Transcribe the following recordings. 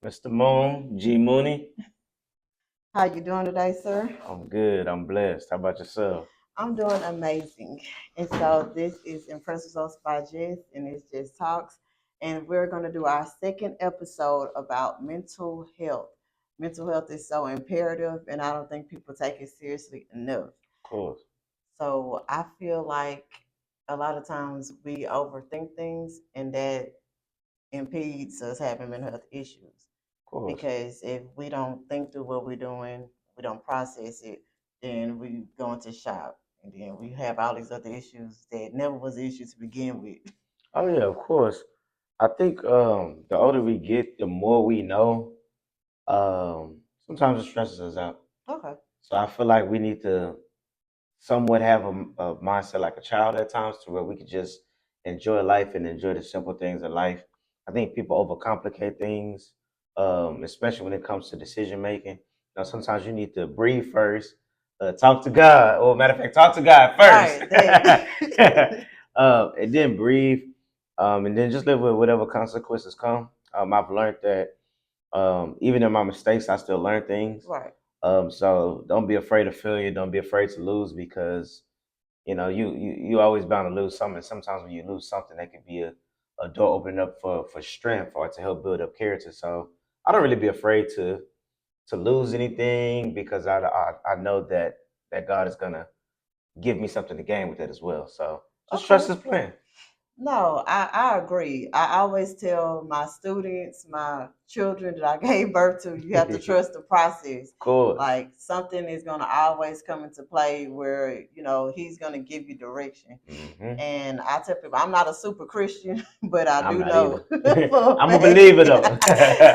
Mr. Moon, G Moonie. How you doing today, sir? I'm good. I'm blessed. How about yourself? I'm doing amazing. And so this is Impress Results by Jess, and it's Just Talks. And we're going to do our second episode about mental health. Mental health is so imperative, and I don't think people take it seriously enough. Of course. So I feel like a lot of times we overthink things, and that impedes us having mental health issues. Of course. Because if we don't think through what we're doing, we don't process it, then we go into shock, and then we have all these other issues that never was issues to begin with. Oh yeah, of course. I think the older we get, the more we know. Sometimes it stresses us out. Okay. So I feel like we need to somewhat have a mindset like a child at times to where we could just enjoy life and enjoy the simple things in life. I think people overcomplicate things, especially when it comes to decision making. Sometimes you need to breathe first, talk to God, or matter of fact, talk to God first, Right. That. and then breathe, and then just live with whatever consequences come. I've learned that even in my mistakes, I still learn things. Right. So don't be afraid of failure. Don't be afraid to lose because you always bound to lose something. Sometimes when you lose something, that could be a door opening up for strength or to help build up character. So I don't really be afraid to lose anything because I know that God is gonna give me something to gain with it as well. So just trust Okay. His plan. No, I agree. I always tell my students, my children that I gave birth to, you have to Of trust the process. course. Like something is going to always come into play where, he's going to give you direction. And I tell people, I'm not a super Christian, but I I'm do not know either. for a I'm a fact, believer though.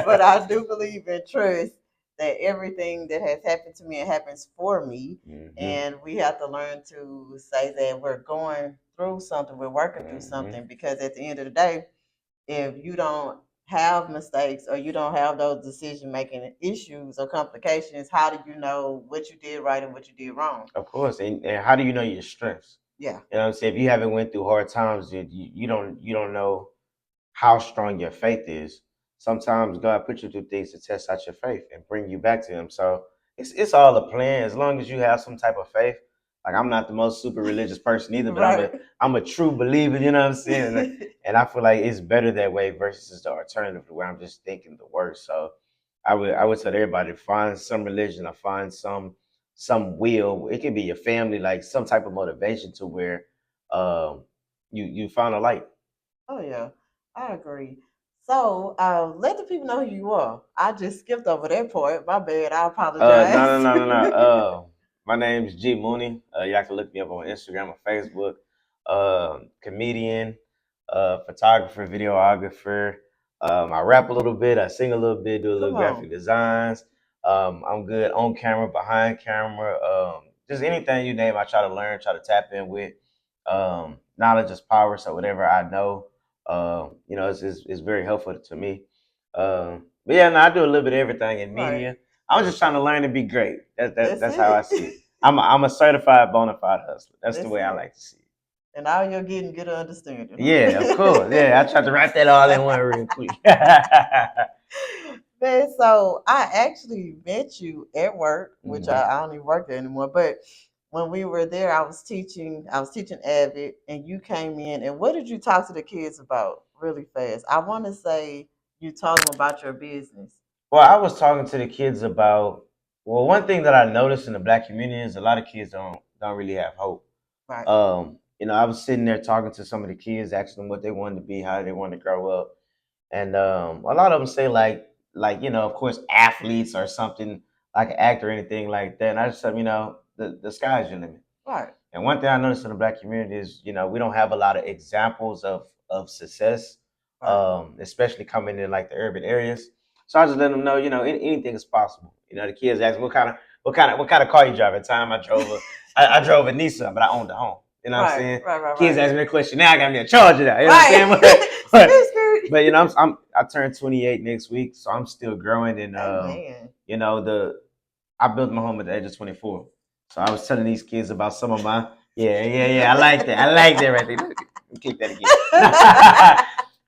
but I do believe and trust that everything that has happened to me, it happens for me. hmm And we have to learn to say that we're going through something, we're working through hmm something, because at the end of the day, if you don't have mistakes or you don't have those decision making issues or complications, how do you know what you did right and what you did wrong? Of course, and how do you know your strengths? Yeah. You know what I'm saying? If you haven't went through hard times, you don't know how strong your faith is. Sometimes God puts you through things to test out your faith and bring you back to Him. So it's all a plan as long as you have some type of faith. Like I'm not the most super religious person either, but I'm a Right. I'm a true believer. You know what I'm saying? And I feel like it's better that way versus the alternative where I'm just thinking the worst. So I would tell everybody to find some religion or find some will. It could be your family, like some type of motivation to where you found a light. Oh yeah, I agree. So let the people know who you are. I just skipped over that part. My bad. I No, no, apologize. no, no, no. My name's G Moonie. Y'all can look me up on Instagram or Facebook. Comedian, photographer, videographer. I rap a little bit. I sing a little bit. Do a little Come on. graphic designs. I'm good on camera, behind camera. Just anything you name, I try to learn, try to tap in with. Knowledge is power, so whatever I know, it's very helpful to me. But yeah, no, I do a little bit of everything in Right. media. I was just trying to learn to be great. That's That's how I it. see it. I'm a certified bona fide hustler. That's the That's way I it. like to see it. And all you're getting good understanding, Yeah, of course. Yeah, I tried to write that all in huh? one real quick. Man, so I actually met you at work, which hmm I don't even work there anymore. But when we were there, I was teaching Avid, and you came in. And what did you talk to the kids about really fast? I want to say you told them about your business. Well, I was talking to the kids about one thing that I noticed in the black community is a lot of kids don't really have hope. Right. I was sitting there talking to some of the kids, asking them what they wanted to be, how they wanted to grow up, and a lot of them say of course, athletes or something like an actor or anything like that. And I just said, the sky's your limit. Right. And one thing I noticed in the black community is, we don't have a lot of examples of success, Right. especially coming in like the urban areas. So I just let them know, anything is possible. The kids ask me what kind of car you drive. At the time I drove a Nissan, but I owned a home. You know what I'm Right. saying? Right. Right. Kids Right. ask me a question. Now I got me a charger now. You know what I'm saying? Right. But Skirt, skirt. but I turned 28 next week, so I'm still growing. And Amen. the I built my home at the age of 24. So I was telling these kids about some of my yeah. I like that. I like that right there. Keep that again.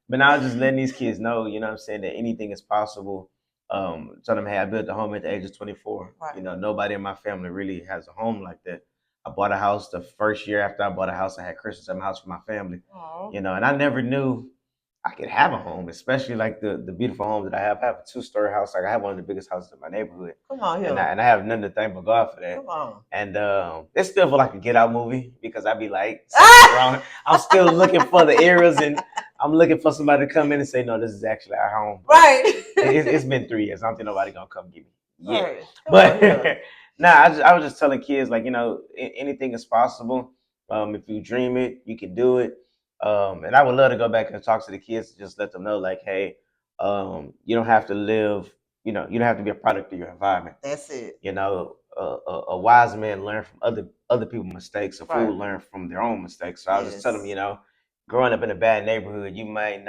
But now I'm just letting these kids know, what I'm saying, that anything is possible. Tell them, hey, I built a home at the age of 24. Right. Nobody in my family really has a home like that. I bought a house the first year after I bought a house. I had Christmas at my house for my family. Oh. And I never knew I could have a home, especially like the beautiful home that I have. I have a 2-story house. Like I have one of the biggest houses in my neighborhood. Come on here. And I have nothing to thank but God for that. Come on. And it still feel like a Get Out movie because I be like, something's wrong. I'm still looking for the eras, and I'm looking for somebody to come in and say, no, this is actually our home. Right. It's been 3 years. I don't think nobody gonna come get me yet. Right. But nah, I was just telling kids like, anything is possible. If you dream it, you can do it. And I would love to go back and talk to the kids to just let them know, like, hey, you don't have to live, you don't have to be a product of your environment. That's it. A wise man learn from other people's mistakes. A Right. fool learn from their own mistakes. So I was just telling them, growing up in a bad neighborhood, you might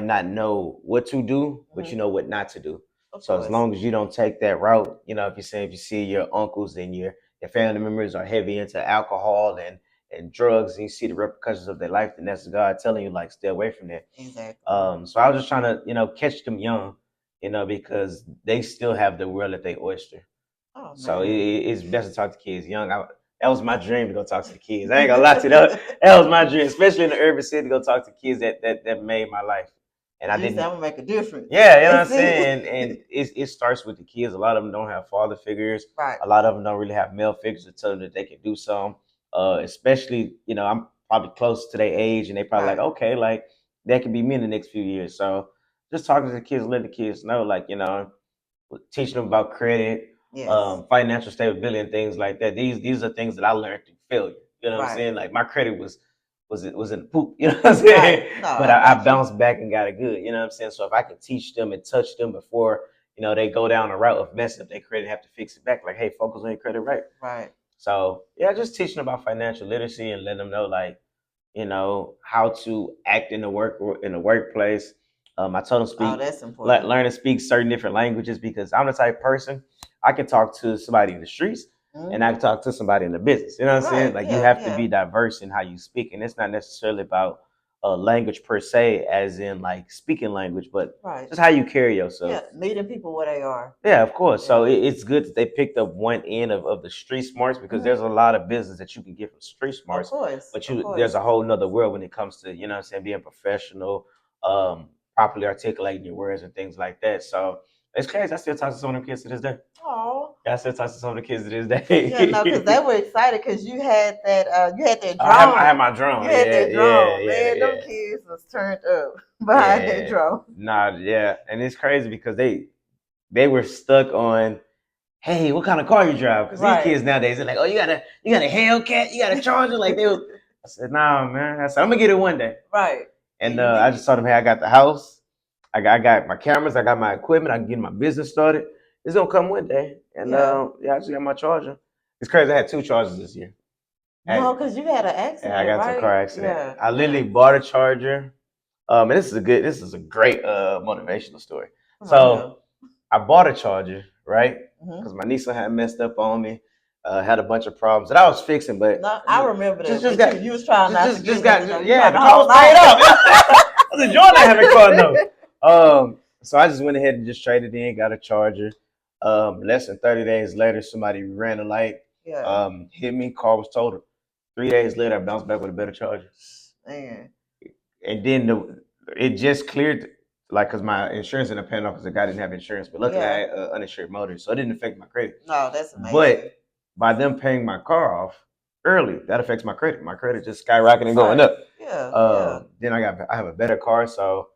not know what to do, but you know what not to do. So as long as you don't take that route, if you see your uncles and your family members are heavy into alcohol and drugs, and you see the repercussions of their life, then that's God telling you, like, stay away from that. Exactly. So I was just trying to, catch them young, because they still have the world at their oyster. Oh, So man. it's best to talk to kids young. That was my dream, to go talk to the kids. I ain't gonna lie to you. That was my dream, especially in the urban city, to go talk to kids that made my life. And I didn't. I'm gonna make a difference. Yeah, you know what I'm saying. And it starts with the kids. A lot of them don't have father figures. Right. A lot of them don't really have male figures to tell them that they can do something. Especially, I'm probably close to their age, and they probably Right. like, okay, like that could be me in the next few years. So just talking to the kids, let the kids know, like, teaching them about credit, Yes. financial stability, and things like that. These are things that I learned through failure. You know what I'm Right. saying? Like my credit was in the poop. You know what I'm saying? Right. No, But I I got you. bounced back and got it good. You know what I'm saying? So if I can teach them and touch them before they go down the route of messing up their credit, have to fix it back. Like, hey, focus on your credit rate. Right. So yeah, just teaching them about financial literacy and letting them know, like, how to act in the workplace. I told them Oh, speak, that's important. learn to speak certain different languages, because I'm the type of person, I can talk to somebody in the streets and I can talk to somebody in the business. You know what I'm saying? Right. Like, Yeah, you have yeah. to be diverse in how you speak, and it's not necessarily about language per se, as in like speaking language, but Right. just how you carry yourself. Yeah, meeting people where they are. Yeah, of course. So Yeah. it's good that they picked up one end of the street smarts, because Mhm. there's a lot of business that you can get from street Of smarts, course. but Of course. there's a whole nother world when it comes to, what I'm saying, being professional, properly articulating your words and things like that. So it's crazy. I still talk to some of them kids to this day. Oh. Yeah, I still talk to some of the kids to this day. Yeah, no, because they were excited because you had that drum. I had my drum. You had Yeah, that drum. yeah, Man, yeah, them kids was turned up behind that yeah. drum. Nah, yeah, and it's crazy because they were stuck on, hey, what kind of car you drive? Because these kids nowadays, they're like, oh, you got a Hellcat, you got a Charger, like they. I said, nah, man. I said, I'm gonna get it one day. Right. And I just told them, hey, I got the house, I got my cameras, I got my equipment, I can get my business started. It's gonna come one day. And yeah, I just got my Charger. It's crazy. I had 2 Chargers this year. No, because you had an accident. Yeah, I got into a right? car accident. Yeah. I literally bought a Charger. And this is a great motivational story. So I bought a Charger, right? Because my Nissan had messed up on me, had a bunch of problems that I was fixing, but No, I remember that. just but got you was trying not to just get got nothing, yeah, the trying car to was hold paid on. up. I was enjoying not having a car though. So I just went ahead and just traded in, got a Charger. Less than 30 days later, somebody ran a light, Yeah. hit me, car was totaled. 3 days later, I bounced back with a better Charger. Man. And then it just cleared, like, because my insurance ended up paying off because the guy didn't have insurance. But luckily, I had uninsured motors, so it didn't affect my credit. No, that's amazing. But by them paying my car off early, that affects my credit. My credit just skyrocketing and going up. Yeah. Then I have a better car. So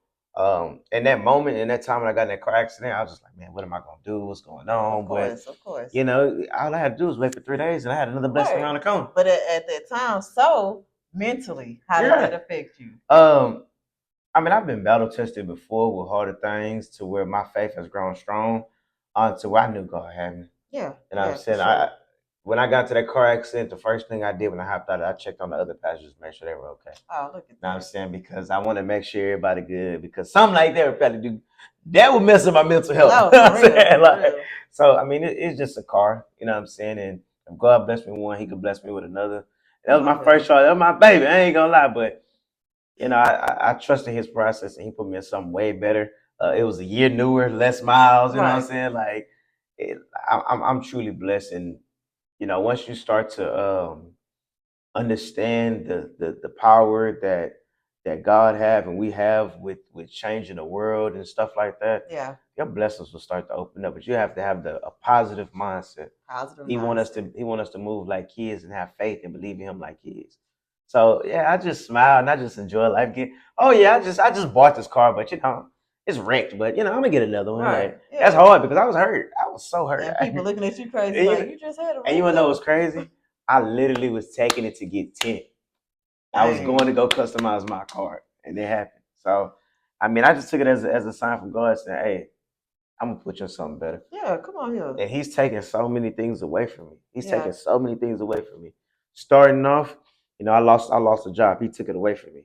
in that moment, in that time when I got in that car accident, I was just like, man, what am I gonna do? What's going on? Of course. All I had to do was wait for 3 days, and I had another blessing around the corner. But at that time, so mentally, how did that affect you? I mean, I've been battle tested before with harder things, to where my faith has grown strong, to where I knew God had me. Yeah. And I'm saying, when I got to that car accident, the first thing I did when I hopped out, I checked on the other passengers to make sure they were okay. Oh, look at that. I'm saying, because I want to make sure everybody good, because something like that would probably do, that would mess up my mental health. No, for real. So I mean, it's just a car, you know what I'm saying? And if God bless me with one, He could bless me with another. That was my first Charger. That was my baby. I ain't gonna lie, but I trusted His process, and He put me in something way better. It was a year newer, less miles. You know what I'm Right. saying? Like, it, I'm truly blessed, and once you start to understand the power that God have and we have with changing the world and stuff like that, Yeah. your blessings will start to open up. But you have to have a positive mindset. Positive He mindset. want us to move like kids and have faith and believe in him like kids. So yeah, I just smile and I just enjoy life. Oh yeah, I just bought this car, but it's wrecked. But I'm gonna get another one. Right. Like that's Yeah. hard because I was hurt. I was so hurt. And people looking at you crazy And like you just had a you wreck wanna know what's though. crazy? I literally was taking it to get tint. I was going Dang. to go customize my card, and it happened. So, I mean, I just took it as a sign from God saying, "Hey, I'm gonna put you in something better." Yeah, come on here. And He's taking so many things away from me. He's Yeah. taking so many things away from me. Starting off, I lost a job. He took it away from me.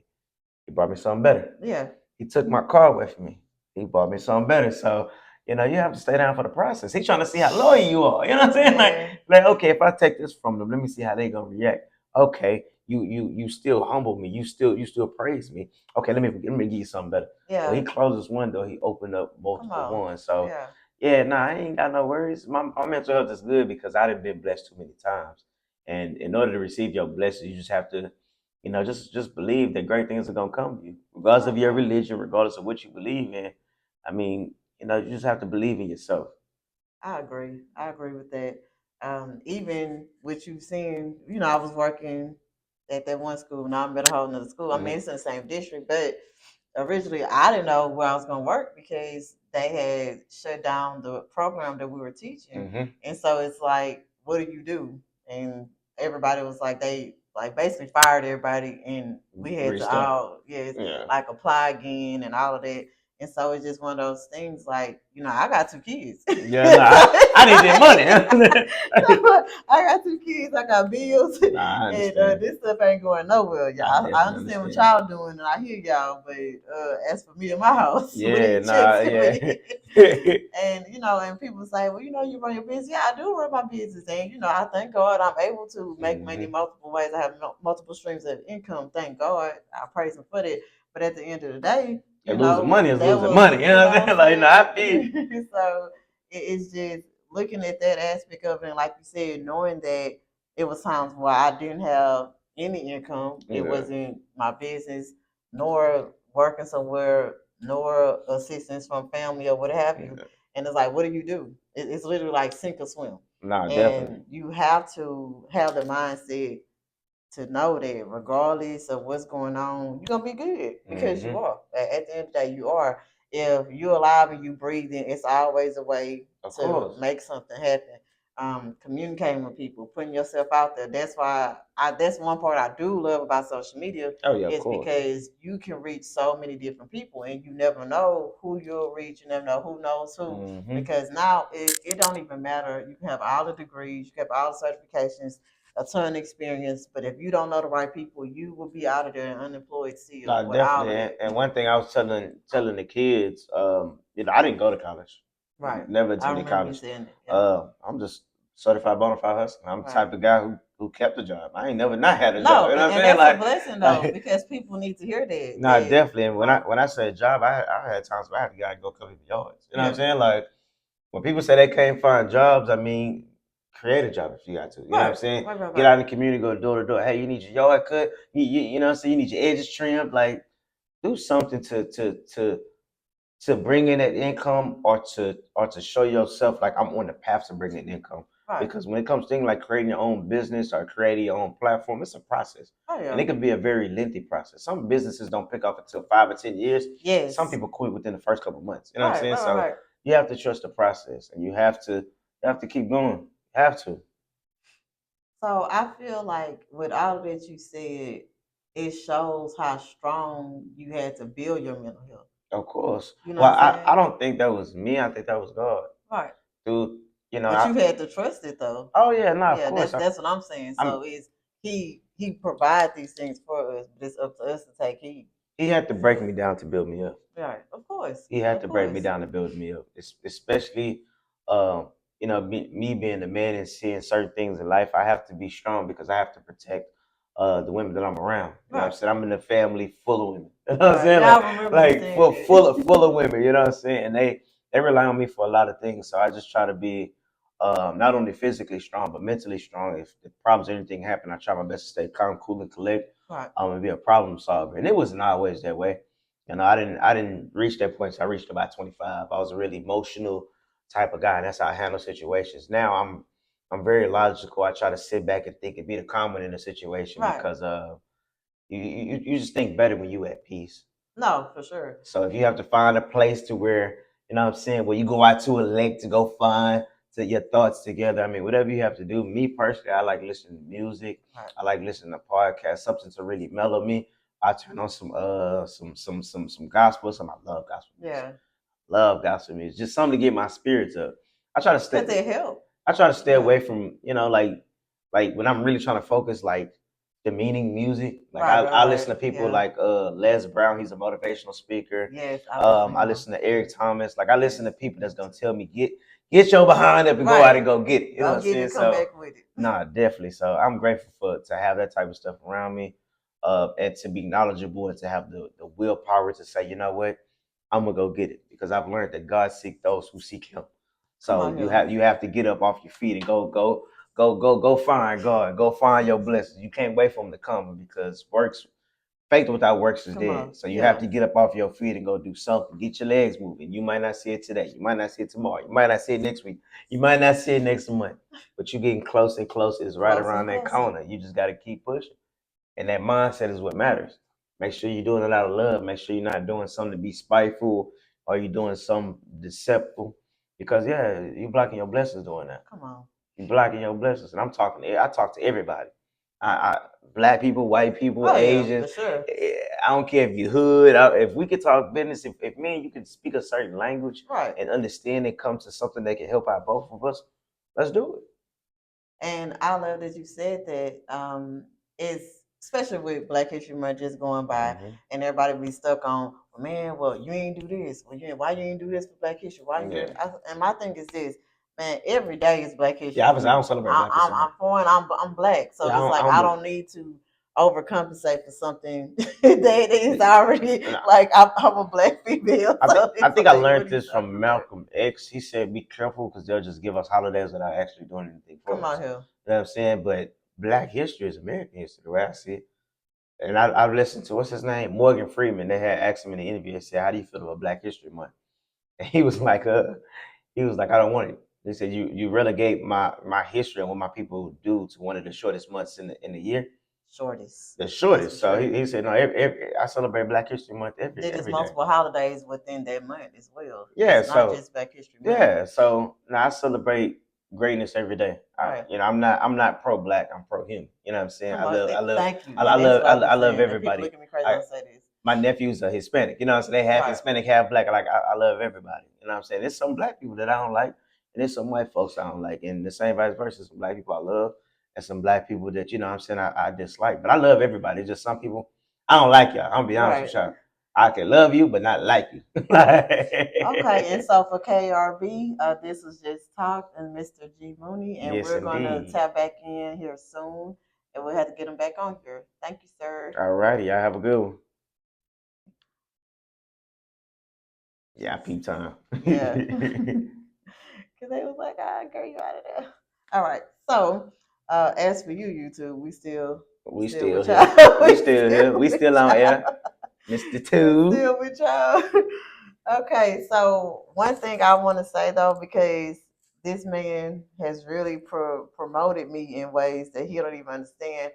He brought me something better. Yeah. He took my car away from me. He bought me something better. So, you have to stay down for the process. He's trying to see how loyal you are. You know what I'm saying? Man. Like, okay, if I take this from them, let me see how they gonna react. Okay, you still humble me. You still praise me. Okay, let me give you something better. Well, he Yeah. closes one door, he opened up Come multiple on. ones. So Yeah. yeah, nah, I ain't got no worries. My mental health is good because I've been blessed too many times. And in order to receive your blessings, you just have to just believe that great things are gonna come to you, regardless of Right. your religion, regardless of what you believe in. I mean, you just have to believe in yourself. I agree. I agree with that. Even with you seeing, I was working at that one school. Now I'm at a whole another school. I mean, Hmm. it's in the same district, but originally I didn't know where I was going to work because they had shut down the program that we were teaching, Hmm. and so it's like, what do you do? And everybody was like, they like basically fired everybody, and we had to Restart. all yes, Yeah. like apply again and all of that. And so it's just one of those things like, I got two kids. So Yeah. Nah. I need that money. I got two kids, I got bills, Nah, I and understand. this stuff ain't going nowhere. I Y'all, I definitely understand what understand. y'all doing, and I hear y'all, but as for me and my house, we Yeah. need checks Nah. coming Yeah. in. And and people say, well, you run your business. Yeah, I do run my business, and I thank God I'm able to make money Hmm. multiple ways. I have multiple streams of income. Thank God, I praise Him for that. But at the end of the day, And losing money is that losing was, money. You know what I'm saying? what Like, nah, I'm I feel you. saying. So it's just looking at that aspect of it, and like you said, knowing that it was times where I didn't have any income. It Yeah. wasn't my business, nor working somewhere, nor assistance from family or what have you. Yeah. And it's like, what do you do? It's literally like sink or swim. Nah, definitely. And you have to have the mindset to know that regardless of what's going on, you're gonna be good because you Hmm. are. At the end of the day, you are. If you're alive and you breathing, it's always a way Of to course. make something happen. Communicating with people, putting yourself out there. That's why that's one part I do love about social media Oh yeah, of is course. because you can reach so many different people and you never know who you'll reach. You never know who knows who. Hmm. Because now it don't even matter. You can have all the degrees, you can have all the certifications, a ton of experience, but if you don't know the right people, you will be out of there and unemployed still No, with all definitely. of And, that. and one thing I was telling the kids, I didn't go to college. Right. Never I attended remember you college. saying that. Yeah. I'm just certified bona fide hustler. I'm the Right. type of guy who kept a job. I ain't never not had a job. No, You know what I'm and saying? that's a Like, blessing though, like because people need to hear that. nah, definitely. And when I Like, when I say job, I had times where I had to go cover the yards. You know what I'm yeah. saying? Like when people say they can't find jobs, I mean create a job if you got to. You know what I'm Right. saying? Right. Right. Get Right. out in the community, go door to door. Hey, you need your yard cut. You know what I'm saying? You need your edges trimmed. Like do something to bring in that income or to show yourself like I'm on the path to bringing in income. Right. Because when it comes to things like creating your own business or creating your own platform, it's a process. Oh And yeah. it can be a very lengthy process. Some businesses don't pick up until 5 or 10 years. Some Yes. people quit within the first couple of months. You know what I'm Right. saying? Right. Right. So Right. you have to trust the process and you have to keep going. You have to. So I feel like with all that you said, it shows how strong you had to build your mental health. Of course. You know Well, what I'm I saying? don't think that was me. I think that was God. Right. Dude, But you had to trust it though. oh yeah, no, of Yeah, course. that's what I'm saying. I'm So it's he provide these things for us, but it's up to us to take heed. He had to break me down to build me up. Right. Of course. He had Of to break me course. down to build me up, especially me being a man and seeing certain things in life. I have to be strong because I have to protect the women that I'm around. You know what I'm Right. saying? I'm in a family full of women. You know what I'm saying? Yeah, I remember you Like saying full that. of women. You know what I'm saying? And they rely on me for a lot of things. So I just try to be not only physically strong but mentally strong. If problems or anything happen, I try my best to stay calm, cool, and collect. Right. And be a problem solver. And it wasn't always that way. You know, I didn't reach that point. So I reached about 25. I was a really emotional type of guy, and that's how I handle situations. Now I'm very logical. I try to sit back and think and be the calm one in the situation Right. because you just think better when you at peace. No, for sure. So if you have to find a place to where, you know what I'm saying, where you go out to a lake to go find to your thoughts together. I mean, whatever you have to do. Me personally, I like listening to music. Right. I like listening to podcasts, something to really mellow me. I turn on some gospel. Some I love gospel music. Yeah. Love gospel music. Just something to get my spirits up. I try to stay. Because it help. I try to stay Yeah. away from, you know, like when I'm really trying to focus, like demeaning music. Like Right, I right, listen to right. people Yeah. like Les Brown. He's a motivational speaker. Yes, I listen to Eric Thomas. Like I listen to people that's gonna tell me get your behind up and go out and go get it. You know what I'm Go get saying? it, come back with it. Nah, definitely. So I'm grateful to have that type of stuff around me, and to be knowledgeable and to have the willpower to say, you know what, I'm gonna go get it because I've learned that God seeks those who seek Him. Come So on you here. have to get up off your feet and go find God, go find your blessings. You can't wait for Him to come because faith without works is Come dead. on. So you have Yeah. to get up off your feet and go do something. Get your legs moving. You might not see it today. You might not see it tomorrow. You might not see it next week. You might not see it next month. But you're getting closer and closer. It's right Closer around and that closer. corner. You just got to keep pushing. And that mindset is what matters. Make sure you're doing it out of love. Make sure you're not doing something to be spiteful or you're doing something deceptive. Because yeah, you're blocking your blessings doing that. Come on. You're blocking your blessings. And I talk to everybody. I black people, white people, Oh, yeah, Asian. for sure. I don't care if you hood. If we could talk business, if me and you can speak a certain language Right. and understand and come to something that can help out both of us, let's do it. And I love that you said that. It's especially with Black History Month just going by, Mhm. and everybody be stuck on, well, man. Well, you ain't do this. Well, why you ain't do this for Black History? Why you? Yeah. And my thing is this, man. Every day is Black History Yeah, I don't Month. celebrate Black History Month. I'm foreign. I'm black, so Yeah, it's like I don't I do. don't need to overcompensate for something that is already And like I'm a black female. So I it's think I like, what learned are you this from talking about? Malcolm X. He said, "Be careful because they'll just give us holidays without actually doing anything Come for on us." here. You know what I'm saying? But Black history is American history, the way I see it. And I've listened to what's his name, Morgan Freeman. They had asked him in the interview. They said, "How do you feel about Black History Month?" And he was like, "I don't want it." They said, "You relegate my history and what my people do to one of the shortest months in the year." Shortest. The That's for shortest. So sure. he said, "No, I celebrate Black History Month There's every day." multiple holidays within that month as well. Yeah. It's not So just Black History Month. yeah. So now I celebrate greatness every day. Right. I'm not pro black. I'm pro him. You know what I'm saying? Come on. Thank you. I And that's love what I be I love saying. And people everybody. look at me crazy I, when I say this. my nephews are Hispanic. You know what I'm saying? They half Right. Hispanic, half black. I love everybody. You know what I'm saying? There's some black people that I don't like, and there's some white folks I don't like, and the same vice versa. Some black people I love, and some black people that you know what I'm saying I dislike. But I love everybody. It's just some people I don't like y'all. I'm gonna be honest with Right. y'all. I can love you, but not like you. Okay. And so for KRB, this was just talk and Mr. G Moonie, and Yes, we're gonna indeed. tap back in here soon, and we'll have to get him back on here. Thank you, sir. All righty, y'all have a good one. Yeah, peep time. Yeah. Because they was like, ah, girl, you out of there. All right. So, as for you, YouTube, we we still still with here. y'all. We still here. We with still on y'all. air. Mr. We Two. still with y'all. Okay. So, one thing I want to say though, because this man has really promoted me in ways that he don't even understand.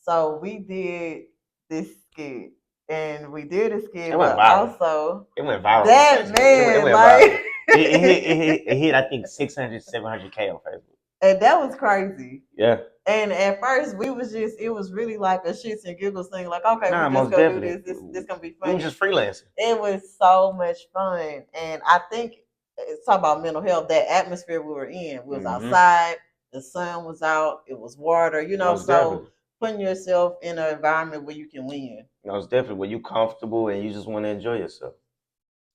So, we did this skit. And we did a skit, It went but viral. also It went viral on that Facebook. It man, went viral. like, It hit, I think, 600, 700K on Facebook. and that was crazy. Yeah. And at first, it was really like a shits and giggles thing. Like, okay, we Nah, just most go do definitely. this. This gonna be We were funny. just freelancing. It was so much fun, and I think it's talking about mental health. That atmosphere we were in, we was outside. The sun was out. It was water. Most So definitely. putting yourself in an environment where you can win. Most definitely. When you comfortable and you just want to enjoy yourself.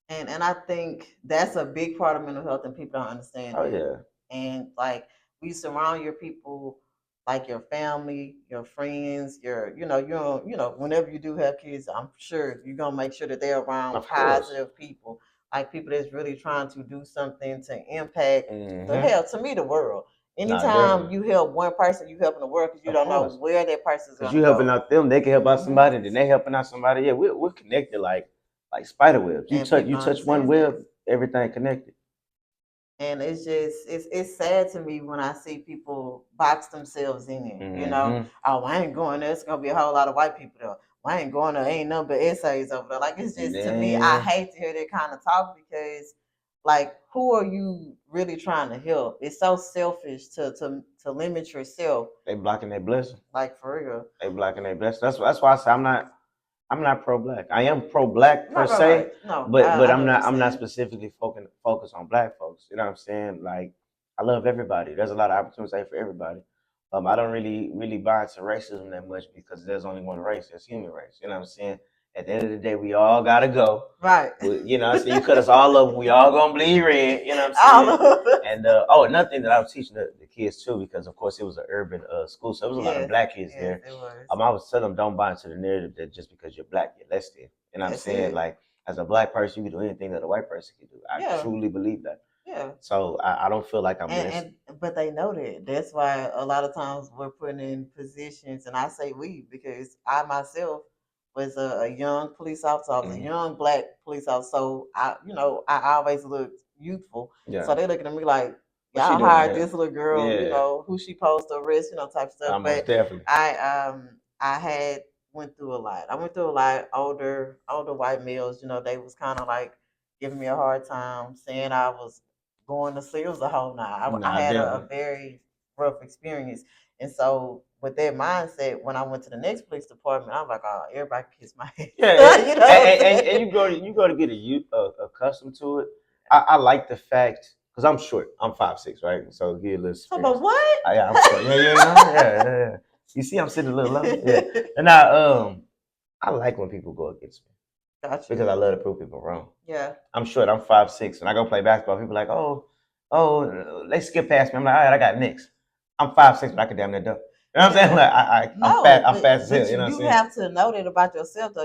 And I think that's a big part of mental health, and people don't understand Oh that. yeah. And like, we surround your people like your family, your friends, whenever you do have kids, I'm sure you're gonna make sure that they're around Of course. positive people, like people that's really trying to do something to impact the Mm-hmm. hell to me the world. Nah, Anytime definitely. you help one person, you helping the world because you Of don't know course. where that person's Cause gonna you helping go. out them, they can help out Hmm. somebody, then they helping out somebody. Yeah, we're connected like spider webs. And You people touch one understand web, this. everything connected. And it's sad to me when I see people box themselves in it. Mm-hmm. Oh, I ain't going there. It's gonna be a whole lot of white people there. I ain't going there. Ain't nothing but essays over there. Like it's just to me, I Yeah, hate to hear that kind of talk because, like, who are you really trying to help? It's so selfish to limit yourself. they blocking their blessing. Like for real. They blocking their blessing. That's why I say I'm not pro black. I am pro black per Right. se, No, but I know what you're I'm not saying. specifically focused on black folks. You know what I'm saying? Like I love everybody. There's a lot of opportunities out for everybody. I don't really buy into racism that much because there's only one race. It's human race. You know what I'm saying? At the end of the day, we all gotta go. Right. You know what I'm saying? You cut us all up. We all gonna bleed red. You know what I'm All saying? of it. And another thing that I was teaching the kids too, because of course it was an urban school, so there was a lot of Yes, black kids yes, there. it was. I was telling them don't buy into the narrative that just because you're black you're less than. You know what I'm That's saying? it. Like as a black person, you can do anything that a white person can do. I Yeah, truly believe that. yeah. So I don't feel like I'm less. But they know that. That's why a lot of times we're put in positions, and I say we because I myself was a young police officer. I was a Mm, young black police officer, so I always looked youthful. So yeah. they looking at me like What's she y'all doing hired here? this little girl, Yeah. who she supposed to arrest, type of stuff. Almost But definitely. I had went through a lot. I went through a lot. Older white males, they was kind of like giving me a hard time, saying I was going to sleep. It was a whole night. I Nah, had a definitely. very rough experience. And so with that mindset, when I went to the next police department, I'm like, oh, everybody kiss my ass. Yeah, You know what I'm and saying? you go to get accustomed to it. I like the fact because I'm short. I'm 5'6", right? So give you a little So, but experience. what? Yeah, I'm short. Yeah, yeah. You see, I'm sitting a little low. Yeah, and I like when people go against me Gotcha. because I love to prove people wrong. Yeah. I'm short. I'm 5'6", and I go play basketball. People are like, oh, they skip past me. I'm like, all right, I got next. I'm 5'6", but I can damn near dunk. You know what I'm saying? Yeah. Like I'm fast. No, I'm but fast as hell. You know what I'm you saying? have to know that about yourself though.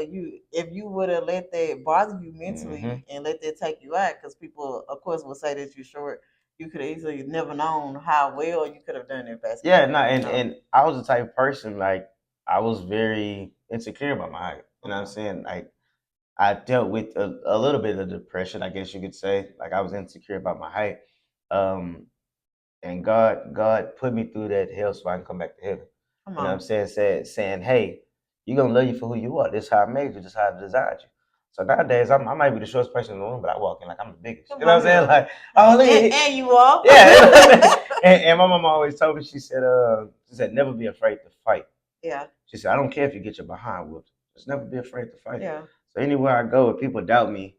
If you would have let that bother you Hmm. mentally and let that take you out, because people of course will say that you're short, you could have easily never known how well you could have done in Yeah, basketball no, game. and I was the type of person like I was very insecure about my height. You know what I'm Okay. saying? Like I dealt with a little bit of depression, I guess you could say. Like I was insecure about my height. Um, and God put me through that hell so I can come back to heaven. Come You know what I'm on. saying? Saying, hey, you're gonna love you for who you are. This is how I made you, this is how I designed you. So nowadays I might be the shortest person in the room, but I walk in like I'm the biggest. You Come know on what I'm saying? here. Like, oh look at And you are. yeah. And my mom always told me, she said, never be afraid to fight. Yeah. She said, I don't care if you get your behind whooped. Just never be afraid to fight. Yeah. So anywhere I go, if people doubt me,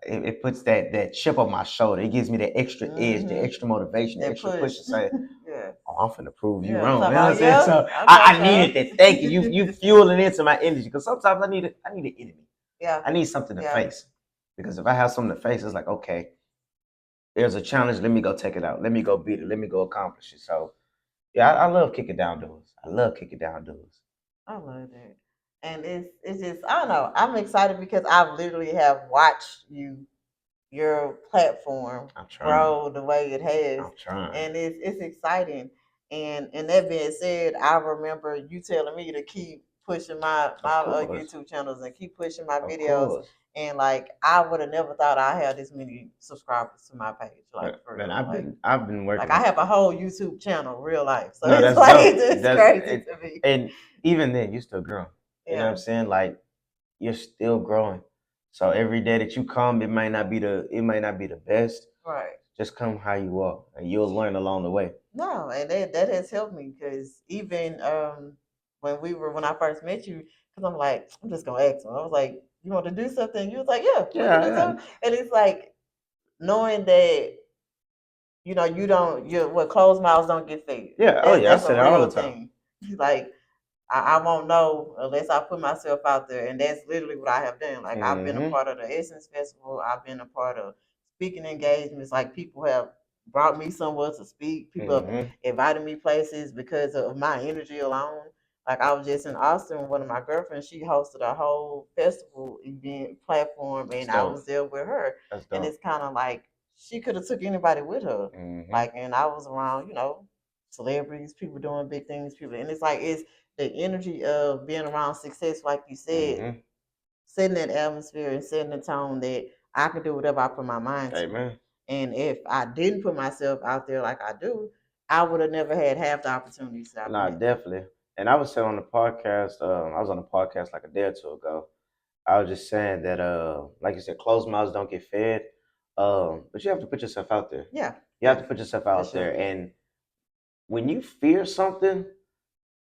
it puts that chip on my shoulder. It gives me that extra edge, the Mm-hmm. extra motivation, the That extra push. push to say, Yeah. oh, I'm finna prove you Yeah. wrong. Talk You know what I'm about saying? yeah. So I got I needed that. Thank you. You fueling into my energy because sometimes I need an enemy. Yeah. I need something to Yeah. face. Because if I have something to face, it's like, okay, there's a challenge. Let me go take it out. Let me go beat it. Let me go accomplish it. So yeah, I love kicking down doors. I love kicking down doors. I love that. And it's just I don't know. I'm excited because I've literally have watched your platform I'm trying. grow the way it has, I'm trying. and it's exciting. And that being said, I remember you telling me to keep pushing my Of course. YouTube channels and keep pushing my Of videos. course. And like I would have never thought I had this many subscribers to my page, like for Man, real. I've been Like working I on. have a whole YouTube channel, real life. So No, it's that's like dope. it's crazy to me. And even then, you're still growing. You know what I'm Yeah, saying? Like you're still growing. So every day that you come, it might not be the best. right. Just come how you are, and you'll learn along the way. No, and that has helped me because even when I first met you, because I'm like I'm just gonna ask him. I was like, you want to do something? You was like, yeah, we can Yeah, do yeah, something. And it's like knowing that you don't you what closed mouths don't get fed. yeah. Oh That's yeah, I that's a say that all real the time. thing. Like I won't know unless I put myself out there, and that's literally what I have done. Like I've been a Hmm. part of the Essence Festival. I've been a part of speaking engagements. Like people have. brought me somewhere to speak. People invited me places because of my energy alone. Like I was just in Austin with one of my girlfriends. She hosted a whole festival event platform, and I was there with her. And it's kind of like she could have took anybody with her. Like, and I was around, celebrities, people doing big things, people, and it's like it's the energy of being around success, like you said, setting that atmosphere and setting the tone that I can do whatever I put my mind to. Amen. And if I didn't put myself out there like I do, I would have never had half the opportunities that I've Nah, been. definitely. And I was saying on the podcast, I was on a podcast like a day or two ago. I was just saying that, like you said, closed mouths don't get fed. But you have to put yourself out there. Yeah. You have to put yourself out there. And when you fear something,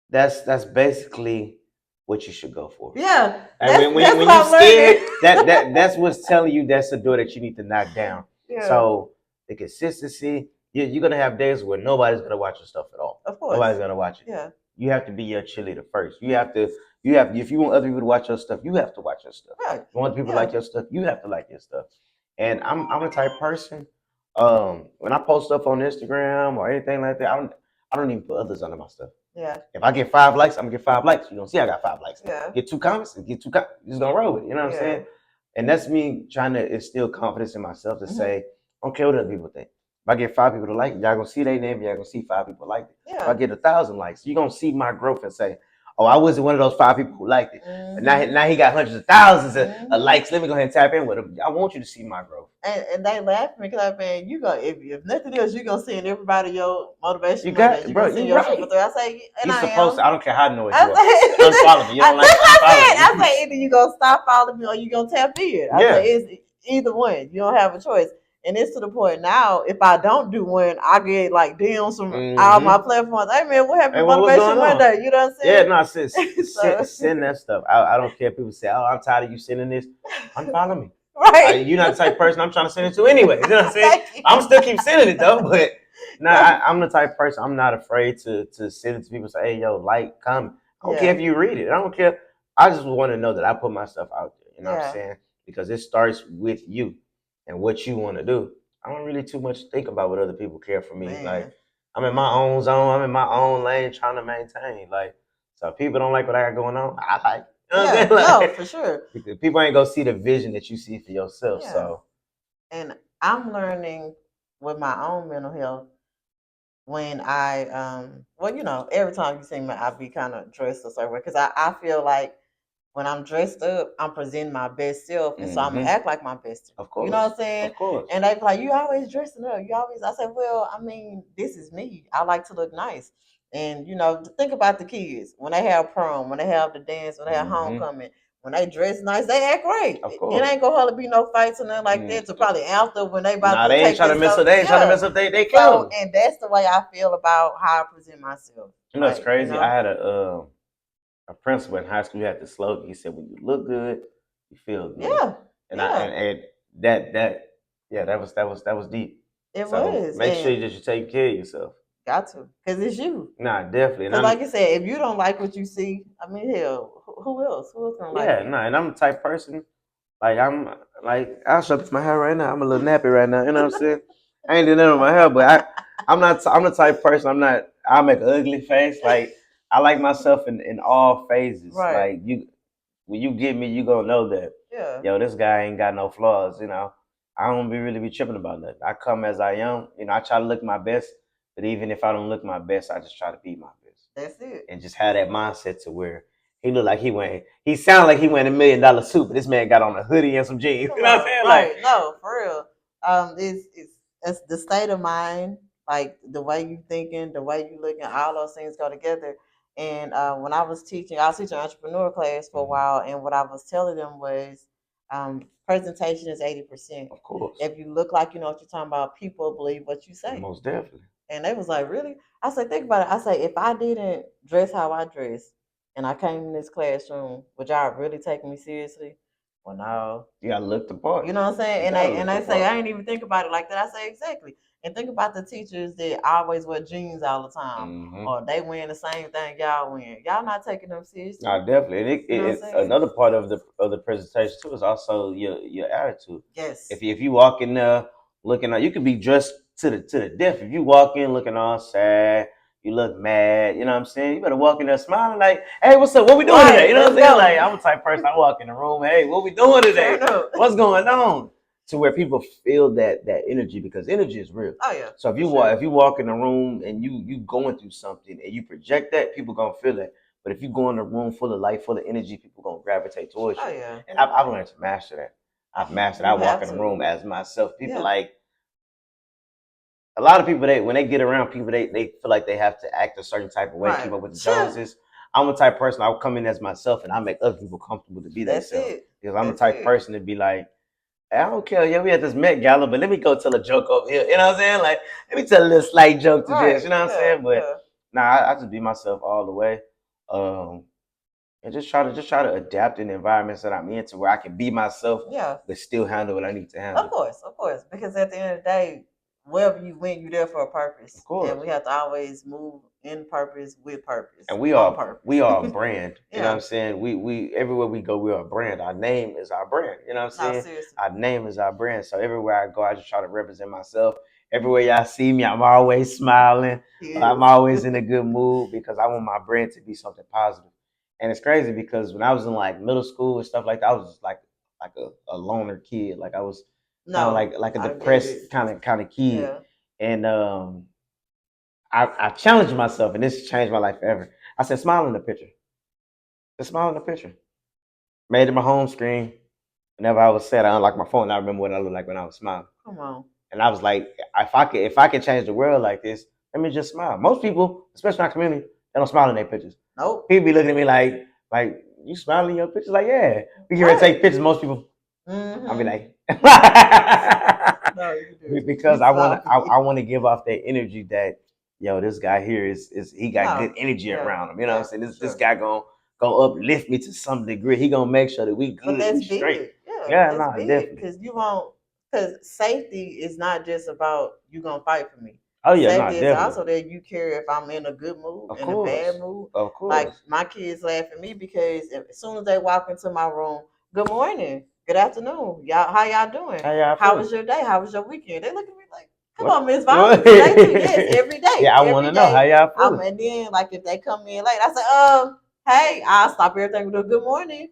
that's basically what you should go for. Yeah. And when you're scared, that's what's telling you that's the door that you need to knock down. Yeah. So the consistency, you're gonna have days where nobody's gonna watch your stuff at all. Of course. Nobody's gonna watch it. Yeah. You have to be your cheerleader first. You have if you want other people to watch your stuff, you have to watch your stuff. Right. If you want people to like your stuff, you have to like your stuff. And I'm a type person. When I post stuff on Instagram or anything like that, I don't even put others under my stuff. Yeah. If I get 5 likes, I'm gonna get 5 likes. You're gonna see I got 5 likes. Yeah. Get 2 comments, get 2 comments. Just gonna roll with it. You know what I'm saying? And that's me trying to instill confidence in myself to say, I don't care what other people think. If I get 5 people to like it, y'all gonna see their name, y'all gonna see 5 people like it. Yeah. If I get 1,000 likes, you're gonna see my growth and say, oh, I wasn't one of those 5 people who liked it. But now he got hundreds of thousands of likes. Let me go ahead and tap in with him. I want you to see my growth. And they laugh at me because I mean, you go if nothing else, you gonna send everybody your motivation. You got it, bro. You right. I say, and you're supposed to. I don't care how annoyed you are. Unfollow me. You don't like I say either you gonna stop following me or you gonna tap in. I say it's either one. You don't have a choice. And it's to the point now, if I don't do one, I get like DMs from all my platforms. Hey man, what happened to Motivation Monday? You know what I'm saying? Yeah, no, send that stuff. I don't care if people say, oh, I'm tired of you sending this. Unfollow me. Right. You're not the type of person I'm trying to send it to anyway. You know what I'm saying? I'm still keep sending it though, but I'm the type of person, I'm not afraid to send it to people, say, hey, yo, like, comment. I don't care if you read it. I don't care. I just want to know that I put my stuff out there. You know what I'm saying? Because it starts with you and what you want to do. I don't really too much think about what other people care for me. Like, I'm in my own zone. I'm in my own lane trying to maintain. Like, so if people don't like what I got going on, I like it. You know what I'm saying? No, for sure. Because people ain't gonna see the vision that you see for yourself. Yeah. So, and I'm learning with my own mental health when I well, every time you see me, I be kind of dressed a certain way because I feel like when I'm dressed up, I'm presenting my best self, and so I'm gonna act like my best self. Of course. You know what I'm saying? Of course. And they be like, "You always dressing up. You always." I said, "Well, I mean, this is me. I like to look nice." And think about the kids when they have prom, when they have the dance, when they have homecoming. When they dress nice, they act great. Of course. It ain't gonna hardly be no fights or nothing like that. So probably after when they about to they ain't trying to mess up. They ain't trying to mess up. They kill. And that's the way I feel about how I present myself. You know, it's crazy. I had a principal in high school. He had this slogan. He said, "When you look good, you feel good." Yeah. And that was deep. It was. Make sure you take care of yourself. Got to, because it's you. Nah, definitely. Because like you said, if you don't like what you see, I mean, hell, who else? Who else gonna like it? Yeah, and I'm the type of person, like, I'll show up my hair right now. I'm a little nappy right now. You know what I'm saying? I ain't doing nothing with my hair, but I'm the type of person, I'll make an ugly face. Like, I like myself in all phases. Right. Like, when you get me, you gonna know that, yo, this guy ain't got no flaws, I don't really be tripping about nothing. I come as I am. I try to look my best. But even if I don't look my best, I just try to be my best. That's it. And just have that mindset to where he looked like he sounded like he went $1 million suit, but this man got on a hoodie and some jeans. You know what I'm saying? Right. No, for real. It's the state of mind, like the way you thinking, the way you looking, all those things go together. And when I was teaching entrepreneur class for a while, and what I was telling them was presentation is 80%. Of course. If you look like you know what you're talking about, people believe what you say. Most definitely. And they was like, really? I said, think about it. I said, if I didn't dress how I dress and I came in this classroom, would y'all really take me seriously? Well, no. You gotta look the part. You know what I'm saying? And they say, I ain't even think about it like that. I say, exactly. And think about the teachers that always wear jeans all the time. Or they wearing the same thing y'all wearing. Y'all not taking them seriously. No, definitely. And it's another part of the presentation too is also your attitude. Yes. If you walk in there looking you could be dressed to the death. If you walk in looking all sad, you look mad, you know what I'm saying? You better walk in there smiling like, hey, what's up? What we doing today? Right, You know what I'm let's saying? go. Like I'm the type of person, I walk in the room, hey, what we doing today? Turn up. What's going on? To where people feel that energy because energy is real. Oh yeah. So if you walk in the room and you going through something and you project that, people gonna feel it. But if you go in a room full of light, full of energy, people gonna gravitate towards Oh you. yeah. And I've learned to master that. I've mastered. I You walk have in the to. room as myself. People Yeah. like a lot of people. They when they get around people, they feel like they have to act a certain type of way, keep Right. up with the Joneses. I'm the type of person I'll come in as myself, and I make other people comfortable to be That's themselves. it. Because I'm the That's type of it. person to be like, I don't care. Yeah, we had this Met Gala, but let me go tell a joke over here. You know what I'm saying? Like, let me tell a little slight joke to Jess. Right. You know what I'm Yeah. saying? But Yeah. nah, I just be myself all the way. Um, and just try to adapt in the environments that I'm in to where I can be myself, Yeah. but still handle what I need to handle. Of course. Because at the end of the day, wherever you went, you're there for a Of purpose. And course. we have to always move in purpose, with purpose, And on purpose. we are a brand. You know what Yeah. I'm saying? We everywhere we go, we're a brand. Our name is our brand. You know what I'm No, saying? seriously. Our name is our brand. So everywhere I go, I just try to represent myself. Everywhere y'all see me, I'm always smiling. I'm Yes. always in a good mood because I want my brand to be something positive. And it's crazy because when I was in like middle school and stuff like that, I was just like a loner kid. Like I was kind of No, like a I get it. depressed kind of kid. Yeah. And I challenged myself, and this changed my life forever. I said, smile in the picture. Just smile in the picture. Made it my home screen. Whenever I was sad, I unlocked my phone. I remember what I looked like when I was smiling. Come on. And I was like, if I could change the world like this, let me just smile. Most people, especially in our community, they don't smile in their pictures. Nope. People be looking at me like you smiling in your pictures? Like, yeah. We can take pictures. Most people, I'll be like, No, you do. because You smile for me. I want to give off that energy that yo, this guy here is he got good No. energy Yeah. around him. You know what I'm Yeah. saying? This Sure. guy gonna uplift me to some degree. He gonna make sure that we But good, we that's straight. big. Yeah, Yeah, that's nah, big. definitely. Because you won't. Because safety is not just about you gonna fight for me. Oh yeah, nah, Safety is definitely. also that you care if I'm in a good mood, Of in a bad course, mood. of Like course. my kids laugh at me because as soon as they walk into my room, good morning, good afternoon, y'all, how y'all doing? How y'all How feeling? was your day? How was your weekend? They look at me like, come What? on, Miss Vaughn, What? today too. Yes, every day, Yeah, I want every to know how day. y'all feeling. And then like if they come in late, I say, hey, I'll stop everything with a good morning.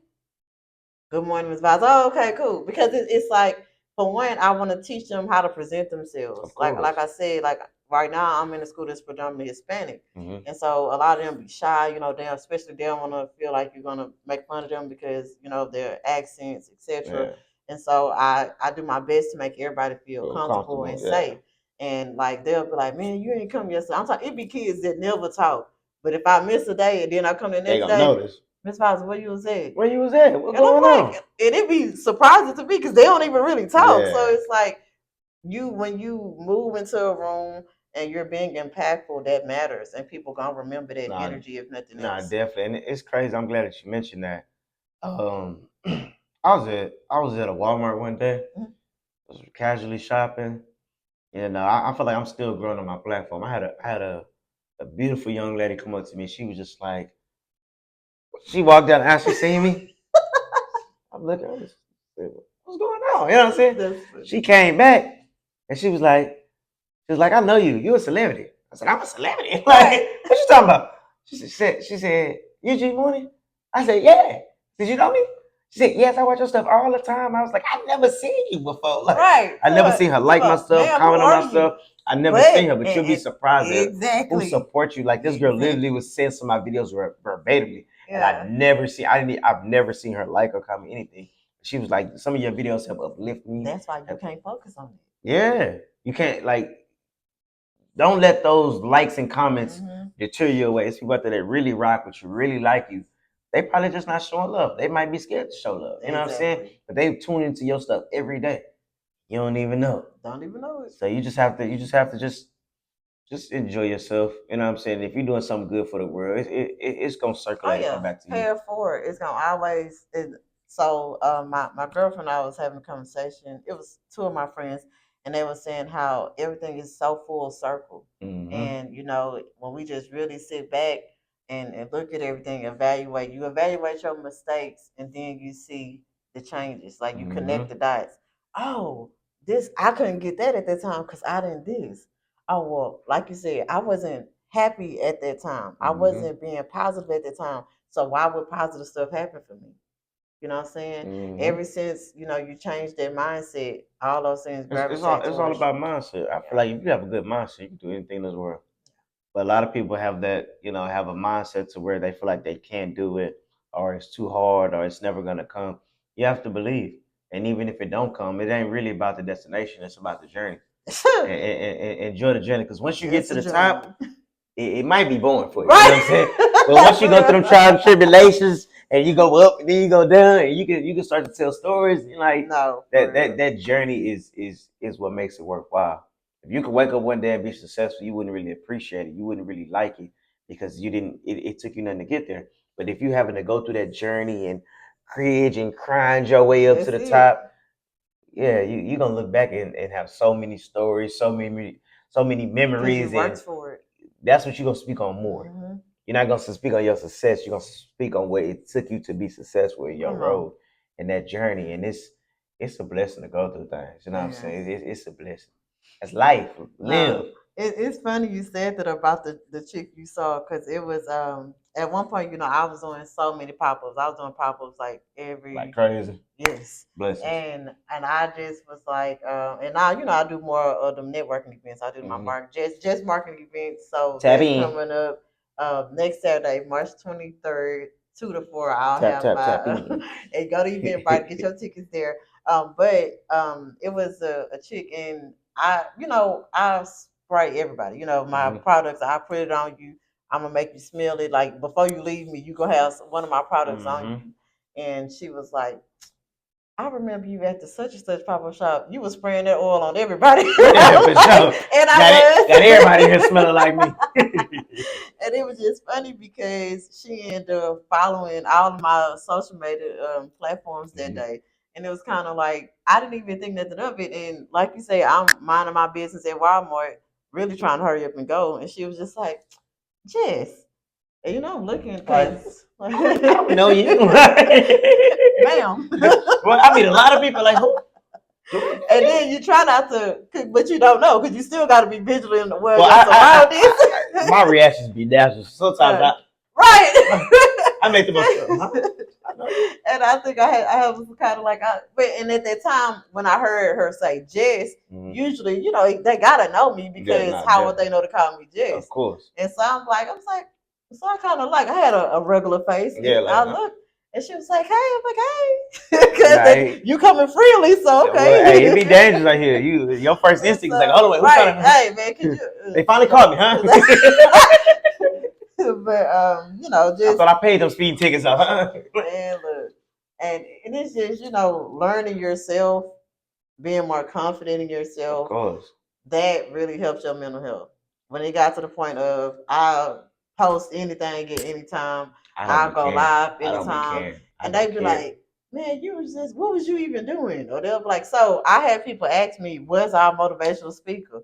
Good morning, Ms. Vaz. Oh, okay, cool. Because it's like, for one, I want to teach them how to present themselves. Of Like course. I said, like right now, I'm in a school that's predominantly Hispanic, Hmm. and so a lot of them be shy. You know, they especially they don't want to feel like you're gonna make fun of them because you know their accents, etc. Yeah. And so I do my best to make everybody feel Feel comfortable comfortable. and Yeah. safe. And like they'll be like, man, you ain't come yesterday. I'm talking. It be kids that never talk, but if I miss a day and then I come the They next gonna day, notice. Miss Vaz, where you was at? Where you was at? What's And I'm going like, on? and it be surprising to me because they don't even really talk. So Yeah. it's like when you move into a room and you're being impactful, that matters, and people gonna remember that Nah, energy if nothing nah, else. definitely. And it's crazy. I'm glad that you mentioned that. I was at a Walmart one day, Mhm. was casually shopping, and I feel like I'm still growing on my platform. I had a beautiful young lady come up to me. She was just like, she walked down the aisle, she seen me. I'm looking, I'm just, what's going on? You know what I'm saying? That's funny. She came back and she was like, I know you. You a celebrity. I said, I'm a celebrity. Like, Right. what you talking about? She said, you G Moonie? I said, yeah. Did you know me? She said, yes, I watch your stuff all the time. I was like, I've never seen you before. Like, Right. I never seen her Talk like my about, stuff, ma'am, who comment on my are stuff. you? I never seen But her, but you'll be surprised at who exactly. supports you. Like this girl literally Exactly. was saying some of my videos verbatimly, and Yeah. I've never seen her like or comment anything. She was like, some of your videos have uplifted me. That's why you can't focus on it. Yeah, you can't like don't let those likes and comments Mm-hmm. deter you away. It's people out there that really rock with you, really like you. They probably just not showing love. They might be scared to show love. You know what I'm saying? Exactly. But they tune into your stuff every day. You don't even know. Don't even know it. So you just have to just enjoy yourself. You know what I'm saying? If you're doing something good for the world, it's gonna Oh circulate and come yeah, back to you. pay it forward. It's gonna always. So my girlfriend and I was having a conversation. It was two of my friends, and they were saying how everything is so full circle. Mm-hmm. And you know when we just really sit back and look at everything, evaluate. You evaluate your mistakes, and then you see the changes. Like you connect Mm-hmm. the dots. Oh, this I couldn't get that at that time because I didn't this. Oh well, like you said, I wasn't happy at that time. I Mm-hmm. wasn't being positive at that time. So why would positive stuff happen for me? You know what I'm saying? Mm-hmm. Ever since, you changed that mindset, all those things It's all gravitate it's all towards you. about mindset. I feel Yeah. like if you have a good mindset, you can do anything in this world. But a lot of people have that, have a mindset to where they feel like they can't do it, or it's too hard, or it's never gonna come. You have to believe, and even if it don't come, it ain't really about the destination. It's about the journey. And enjoy the journey, because once you get It's to a the journey. top, it might be boring for you. You know what I'm saying? Right. But once you go through them trials and tribulations, and you go up, and then you go down, and you can start to tell stories. Like No, that for that real. that journey is what makes it worthwhile. If you could wake up one day and be successful, you wouldn't really appreciate it. You wouldn't really like it because you didn't. It took you nothing to get there. But if you having to go through that journey and cringe and crying your way up to That's the it. top, yeah, you're gonna look back and have so many stories, so many Because you memories, worked and for it. that's what you're gonna speak on more. Hmm. You're not gonna speak on your success. You're gonna speak on what it took you to be successful in your Come on. road and that journey. And it's a blessing to go through things. You know what I'm Yeah. saying? It's a blessing. It's life. No, Live. it's funny you said that about the chick you saw because it was at one point I was doing so many pop ups. I was doing pop ups like Like every crazy. yes, Blessings. and I just was like and now I do more of them networking events. I do my Hmm. just marketing events. So Tap that's in. coming up next Saturday, March 23rd, 2 to 4. I'll Tap have tap my tap in. and go to Eventbrite, get your tickets there. But it was a chick, and I spray everybody. My Hmm. products, I put it on you. I'm gonna make you smell it. Like before you leave me, you gonna have one of my products on Hmm. you. And she was like, I remember you at the such and such pop up shop. You was spraying that oil on everybody. Yeah, for Like, sure. and Got it. I Got everybody here was. smelling like me. And it was just funny because she ended up following all of my social media platforms that Mhm. day. And it was kind of like, I didn't even think nothing of it. And like you say, I'm minding my business at Walmart, really trying to hurry up and go. And she was just like, Jess. And I'm looking Like because, I don't know you. ma'am. Well, I mean, a lot of people like who? Do I know And you? then you try not to cook, but you don't know because you still got to be vigilant aware of Well, your surroundings. my reactions be natural. Sometimes Uh, right. I make the most. Huh? I know you. And I think I was kind of like, but and at that time when I heard her say Jess, Mhm. usually they gotta know me Yeah, because nah, how would definitely. they know to call me Of Jess? course. And so I was like, so I kind of like I had a regular face, Yeah, and like I looked, and she was like, hey, I'm like, hey, nah, because you coming freely, so well, hey, it be okay. dangerous right here. Your first And instinct is like, hold so on, wait, who right, trying to? hey man, could you? They finally caught me, huh? But I just thought I paid them speeding tickets off. Huh? man, look, and it's just learning yourself, being more confident in Of yourself. course. That really helps your mental health. When it got to the point of I'll post anything at any time, I don't I'll be go caring. live I don't be anytime, caring. I and they don't be care. like, "Man, you was just what was you even doing?" Or they'll be like, "So I had people ask me, was I a motivational speaker?"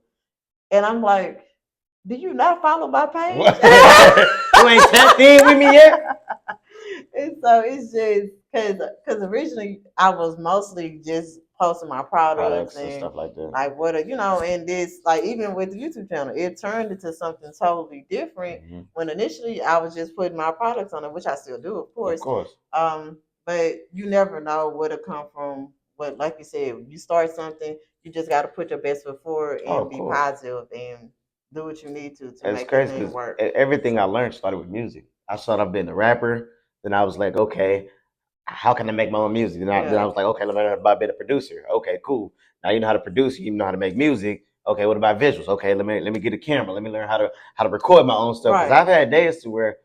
And I'm like, "Do you not follow my page?" What? You ain't tapped in with me yet? And so it's just because originally I was mostly just posting my products Products and and stuff like that. like and this like even with the YouTube channel, it turned into something totally different. Hmm. When initially I was just putting my products on it, which I still do, of Of course. course. But you never know what'll come from what, like you said, you start something, you just got to put your best foot forward Oh, and of be course. positive and do what you need to And it's make that crazy thing because work. everything I So learned started with music. I started off being a rapper. Then I was like, okay, how can I make my own music? Then I yeah, was like, okay, let me learn about being a producer. Okay, cool. Now you know how to produce, you know how to make music. Okay, what about visuals? Okay, let me get a camera. Let me learn how to record my own stuff. Because right, I've had days to where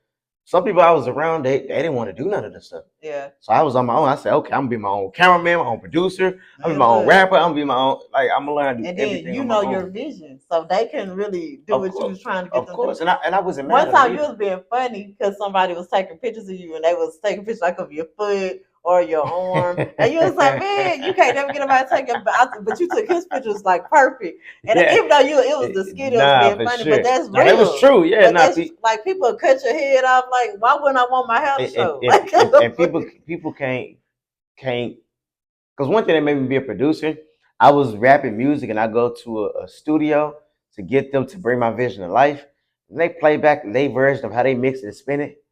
some people I was around, they didn't want to do none of this stuff. yeah. So I was on my own. I said, okay, I'm gonna be my own cameraman, my own producer. I'm gonna be Man, my own look. rapper. I'm gonna be my own. Like I'm gonna learn how to do And then everything you on my know your own. vision, so they can really do Of what you course, was trying to get of them to do. course. And I wasn't mad One at them time you either. was being funny because somebody was taking pictures of you and they was taking pictures like of your foot or your arm, and you was like, "Man, you can't never get nobody to take your." But you took his pictures like perfect, and Yeah, even though it was the skit, it was nah, being for funny, but sure. that's Nah, that was real. true. Yeah, But nah. that's like people cut your head off. Like, why wouldn't I want my hair to And, show? and, Like, and, and people can't because one thing that made me be a producer, I was rapping music and I go to a studio to get them to bring my vision to life. And they play back their version of how they mix it and spin it.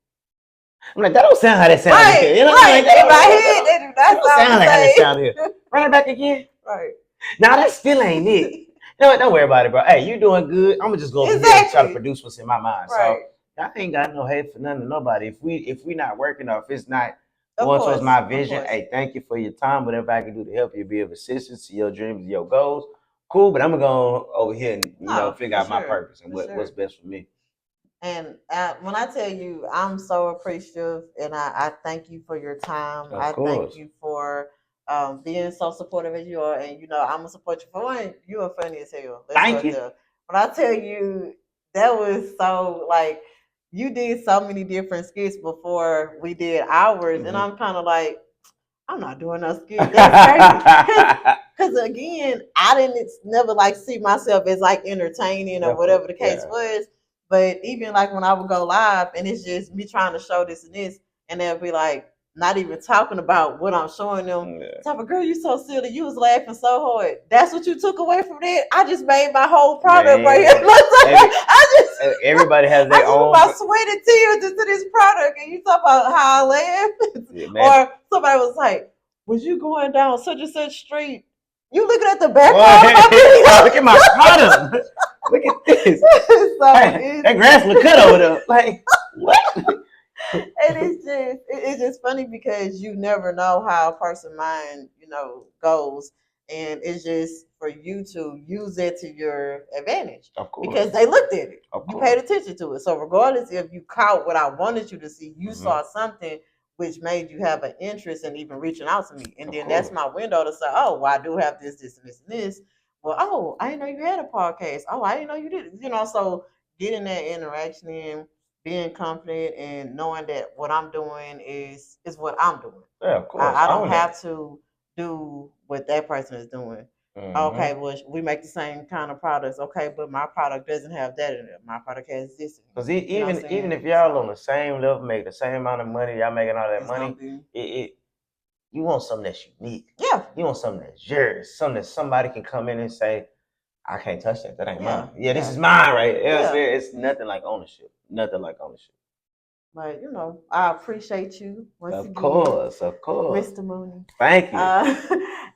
I'm like, that don't sound how that sounded Right, here. You know what right. I mean? In my head, they do That not don't sound sound the like how that same. sounded here. Run it back again. Right. Now that still ain't it. You know what? Don't worry about it, bro. Hey, you doing good. I'm gonna just go over here and try to Exactly. produce what's in my mind. Right. So I ain't got no hate for none of nobody. If we not working or if it's not Of going towards course. my Of vision, course. hey, thank you for your time. Whatever I can do to help you be of assistance to your dreams, your goals, cool. But I'm gonna go over here and No, figure for out my sure. purpose and For what's sure. best for me. And when I tell you, I'm so appreciative, and I thank you for your time. Of I thank course. you for being so supportive as you are, and I'm gonna support you for one. You are funny as hell. Let's Thank start you. there. When I tell you, that was so like you did so many different skits before we did ours, and Mhm. I'm kind of like, I'm not doing no skit. That's crazy. Cause again, I didn't never like see myself as like entertaining or Of course. whatever the case Yeah. was. But even like when I would go live and it's just me trying to show this and this, and they'll be like not even talking about what I'm showing them. Yeah. Type of girl, you so silly. You was laughing so hard. That's what you took away from that. I just made my whole product right here. Man, everybody has I their just put own. my sweat and tears into this product, and you talk about how I laugh. Yeah, man. Or somebody was like, "Was you going down such and such street? You looking at the Boy, background of my video?" look at my product. Look at this. So Hey, that grass look cut over there. Like what? and it's just funny because you never know how a person's mind goes, and it's just for you to use it to your advantage Of because course. they looked at it, Of you course. paid attention to it. So regardless if you caught what I wanted you to see, you Hmm. saw something which made you have an interest in even reaching out to me, and Of then that's course. my window to say, oh, well, I do have this, this, and this, and this. Well, oh, I didn't know you had a podcast. Oh, I didn't know you did. So getting that interaction in, being confident and knowing that what I'm doing is what I'm doing. Yeah, of course. I don't Own that. have to do what that person is doing. Hmm. Okay, well, we make the same kind of products. Okay, but my product doesn't have that in it. My product has this in Because it. You know what I'm even saying? if y'all on So the same level, make the same amount of money, y'all making all that it's gonna money, be it you want something that's unique. yeah, You want something that's yours. Something that somebody can come in and say, I can't touch that. That ain't yeah, mine. Yeah, this yeah, is mine, right? You know what I'm yeah. saying? It's nothing like ownership. Nothing like ownership. But I appreciate you once Of again, course, of course. Mr. Moonie. Thank you. Uh,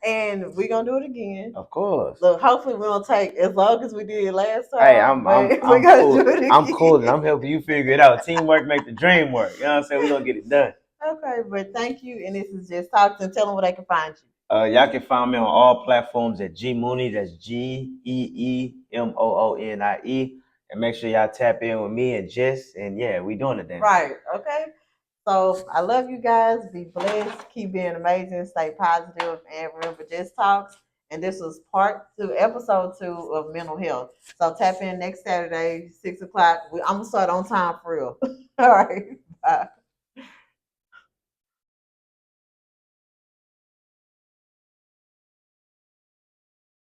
and we're gonna do it again. Of course. Look, hopefully we don't take as long as we did last Hey, time, I'm but I'm we're I'm gonna do cool. it I'm cool and again. I'm helping you figure it out. Teamwork make the dream work. You know what I'm saying? We're gonna get it done. Okay, but thank you, and this is just talks and tell them where they can find you. Y'all can find me on all platforms at G Moonie. That's GEEMOONIE. And make sure y'all tap in with me and Jess. And yeah, we doing the damn thing. Right. Okay. So I love you guys. Be blessed. Keep being amazing. Stay positive. And remember, just talks. And this was episode 2 of mental health. So tap in next Saturday, 6 o'clock. I'm gonna start on time for real. All right. Bye.